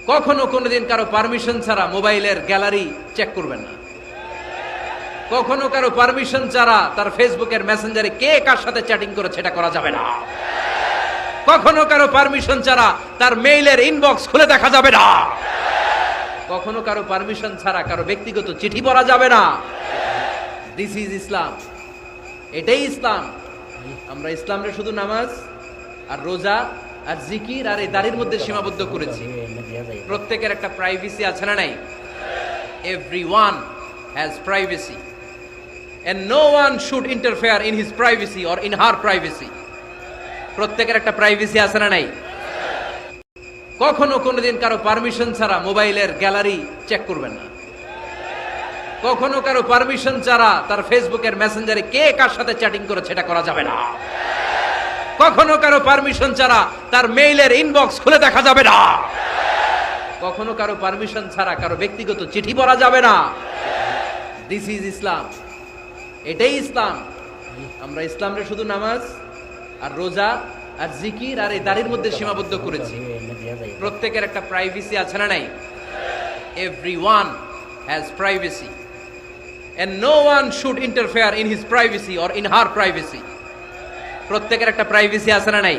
কখনো কোনোদিন কারো পারমিশন ছাড়া মোবাইলের গ্যালারি চেক করবেন না। কখনো কারো পারমিশন ছাড়া তার ফেসবুকের মেসেঞ্জারে কে কার সাথে চ্যাটিং করেছে এটা করা যাবে না। কখনো কারো পারমিশন ছাড়া তার মেইলের ইনবক্স খুলে দেখা যাবে না। কখনো কারো পারমিশন ছাড়া কারো ব্যক্তিগত চিঠি পড়া যাবে না। দিস ইজ ইসলাম, এটাই ইসলাম। আমরা ইসলামরে শুধু নামাজ আর রোজা আর জিকির আর এই দাড়ির মধ্যে সীমাবদ্ধ করেছি। প্রত্যেকের একটা প্রাইভেসি আছে না নাই? Everyone has privacy and no one should interfere in his privacy or in her privacy. প্রত্যেকের একটা প্রাইভেসি আছে না নাই? কখনো কোনোদিন কারো পারমিশন ছাড়া মোবাইলের গ্যালারি চেক করবেন না। কখনো কারো পারমিশন ছাড়া তার ফেসবুকের মেসেঞ্জারে কে কার সাথে চ্যাটিং করেছে এটা করা যাবে না। কখনো কারো পারমিশন ছাড়া তার মেইলের ইনবক্স খুলে দেখা যাবে না। কখনো কারো পারমিশন ছাড়া কারো ব্যক্তিগত চিঠি পড়া যাবে না। দিস ইজ ইসলাম, এটাই ইসলাম। আমরা ইসলামরে শুধু নামাজ আর রোজা আর জিকির আর এই দাড়ির মধ্যে সীমাবদ্ধ করেছি। প্রত্যেকের একটা প্রাইভেসি আছে না নাই? Everyone has privacy and no one should interfere in his privacy or in her privacy. প্রত্যেকের একটা প্রাইভেসি আছে না নাই?